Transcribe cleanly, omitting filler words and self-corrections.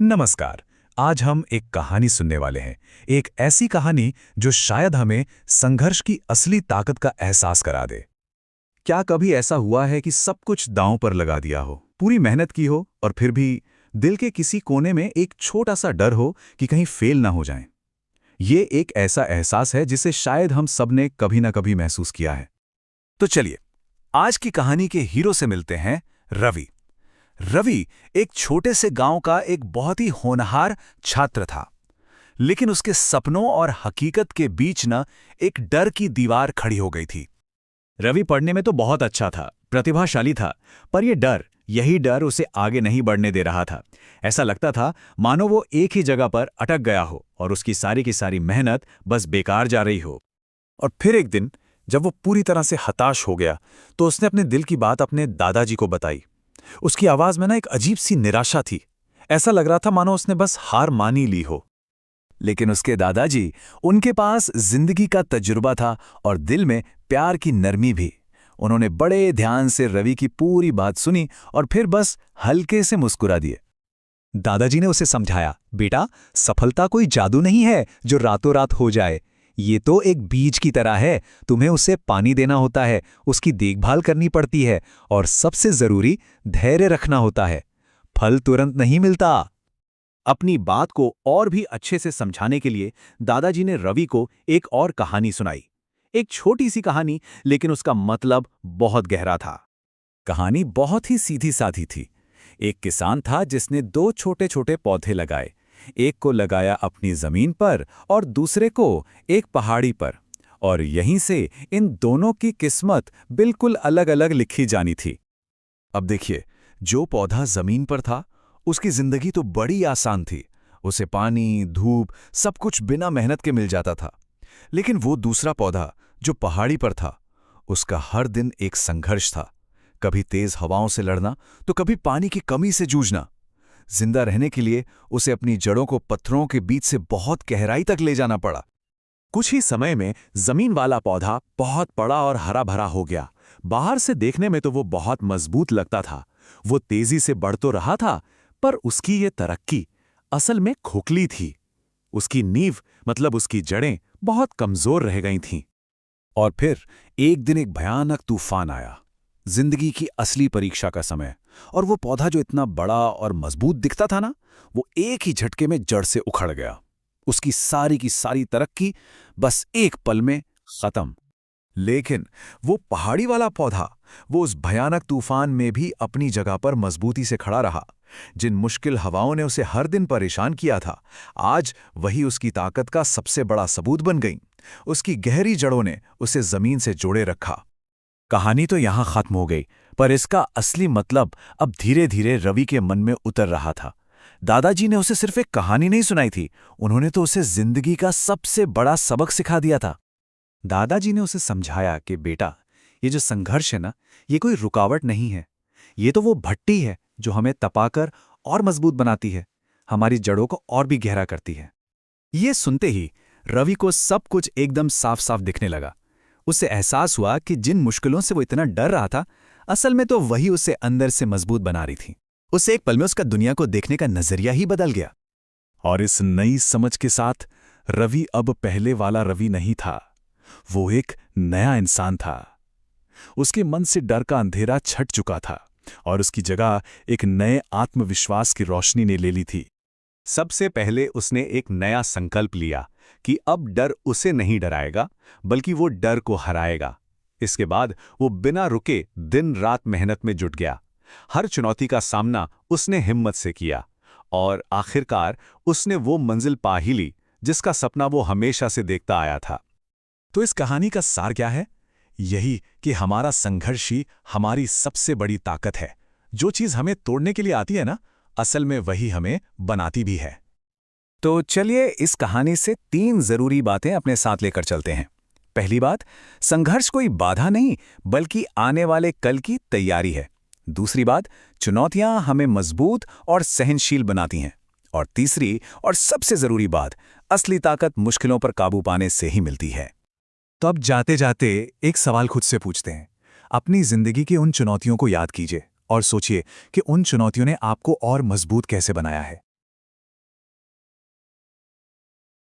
नमस्कार। आज हम एक कहानी सुनने वाले हैं। एक ऐसी कहानी जो शायद हमें संघर्ष की असली ताकत का एहसास करा दे। क्या कभी ऐसा हुआ है कि सब कुछ दांव पर लगा दिया हो, पूरी मेहनत की हो और फिर भी दिल के किसी कोने में एक छोटा सा डर हो कि कहीं फेल ना हो जाएं? ये एक ऐसा एहसास है जिसे शायद हम सब ने कभी ना कभी महसूस किया है। तो चलिए, आज की कहानी के हीरो से मिलते हैं, रवि। रवि एक छोटे से गांव का एक बहुत ही होनहार छात्र था, लेकिन उसके सपनों और हकीकत के बीच न एक डर की दीवार खड़ी हो गई थी। रवि पढ़ने में तो बहुत अच्छा था, प्रतिभाशाली था, पर यही डर उसे आगे नहीं बढ़ने दे रहा था। ऐसा लगता था मानो वो एक ही जगह पर अटक गया हो और उसकी सारी की सारी मेहनत बस बेकार जा रही हो। और फिर एक दिन जब वो पूरी तरह से हताश हो गया, तो उसने अपने दिल की बात अपने दादाजी को बताई। उसकी आवाज में ना एक अजीब सी निराशा थी। ऐसा लग रहा था मानो उसने बस हार मानी ली हो। लेकिन उसके दादाजी, उनके पास जिंदगी का तजुर्बा था और दिल में प्यार की नरमी भी। उन्होंने बड़े ध्यान से रवि की पूरी बात सुनी और फिर बस हल्के से मुस्कुरा दिए। दादाजी ने उसे समझाया, बेटा, सफलता कोई जादू नहीं है जो रातों रात हो जाए। ये तो एक बीज की तरह है, तुम्हें उसे पानी देना होता है, उसकी देखभाल करनी पड़ती है और सबसे जरूरी धैर्य रखना होता है। फल तुरंत नहीं मिलता। अपनी बात को और भी अच्छे से समझाने के लिए दादाजी ने रवि को एक और कहानी सुनाई। एक छोटी सी कहानी, लेकिन उसका मतलब बहुत गहरा था। कहानी बहुत ही सीधी साधी थी। एक किसान था जिसने दो छोटे छोटे पौधे लगाए। एक को लगाया अपनी जमीन पर और दूसरे को एक पहाड़ी पर। और यहीं से इन दोनों की किस्मत बिल्कुल अलग अलग लिखी जानी थी। अब देखिए, जो पौधा जमीन पर था उसकी जिंदगी तो बड़ी आसान थी। उसे पानी, धूप, सब कुछ बिना मेहनत के मिल जाता था। लेकिन वो दूसरा पौधा जो पहाड़ी पर था, उसका हर दिन एक संघर्ष था। कभी तेज हवाओं से लड़ना, तो कभी पानी की कमी से जूझना। जिंदा रहने के लिए उसे अपनी जड़ों को पत्थरों के बीच से बहुत गहराई तक ले जाना पड़ा। कुछ ही समय में जमीन वाला पौधा बहुत बड़ा और हरा भरा हो गया। बाहर से देखने में तो वो बहुत मजबूत लगता था। वो तेजी से बढ़ तो रहा था, पर उसकी ये तरक्की असल में खोखली थी। उसकी नींव, मतलब उसकी जड़ें, बहुत कमजोर रह गई थीं। और फिर एक दिन एक भयानक तूफान आया, जिंदगी की असली परीक्षा का समय। और वो पौधा जो इतना बड़ा और मजबूत दिखता था ना, वो एक ही झटके में जड़ से उखड़ गया। उसकी सारी की सारी तरक्की बस एक पल में खत्म। लेकिन वो पहाड़ी वाला पौधा, वो उस भयानक तूफान में भी अपनी जगह पर मजबूती से खड़ा रहा। जिन मुश्किल हवाओं ने उसे हर दिन परेशान किया था, आज वही उसकी ताकत का सबसे बड़ा सबूत बन गई। उसकी गहरी जड़ों ने उसे जमीन से जोड़े रखा। कहानी तो यहां खत्म हो गई, पर इसका असली मतलब अब धीरे धीरे रवि के मन में उतर रहा था। दादाजी ने उसे सिर्फ एक कहानी नहीं सुनाई थी, उन्होंने तो उसे जिंदगी का सबसे बड़ा सबक सिखा दिया था। दादाजी ने उसे समझाया कि बेटा, ये जो संघर्ष है ना, ये कोई रुकावट नहीं है। ये तो वो भट्टी है जो हमें तपाकर और मजबूत बनाती है, हमारी जड़ों को और भी गहरा करती है। ये सुनते ही रवि को सब कुछ एकदम साफ साफ दिखने लगा। उसे एहसास हुआ कि जिन मुश्किलों से वो इतना डर रहा था, असल में तो वही उसे अंदर से मजबूत बना रही थी। उसे एक पल में उसका दुनिया को देखने का नजरिया ही बदल गया। और इस नई समझ के साथ रवि अब पहले वाला रवि नहीं था। वो एक नया इंसान था। उसके मन से डर का अंधेरा छट चुका था और उसकी जगह एक नए आत्मविश्वास की रोशनी ने ले ली थी। सबसे पहले उसने एक नया संकल्प लिया कि अब डर उसे नहीं डराएगा, बल्कि वो डर को हराएगा। इसके बाद वो बिना रुके दिन रात मेहनत में जुट गया। हर चुनौती का सामना उसने हिम्मत से किया और आखिरकार उसने वो मंजिल पा ही ली जिसका सपना वो हमेशा से देखता आया था। तो इस कहानी का सार क्या है? यही कि हमारा संघर्ष ही हमारी सबसे बड़ी ताकत है। जो चीज हमें तोड़ने के लिए आती है ना, असल में वही हमें बनाती भी है। तो चलिए, इस कहानी से 3 जरूरी बातें अपने साथ लेकर चलते हैं। पहली बात, संघर्ष कोई बाधा नहीं, बल्कि आने वाले कल की तैयारी है। दूसरी बात, चुनौतियां हमें मजबूत और सहनशील बनाती हैं। और तीसरी और सबसे जरूरी बात, असली ताकत मुश्किलों पर काबू पाने से ही मिलती है। तो अब जाते जाते एक सवाल खुद से पूछते हैं। अपनी जिंदगी की उन चुनौतियों को याद कीजिए और सोचिए कि उन चुनौतियों ने आपको और मजबूत कैसे बनाया है।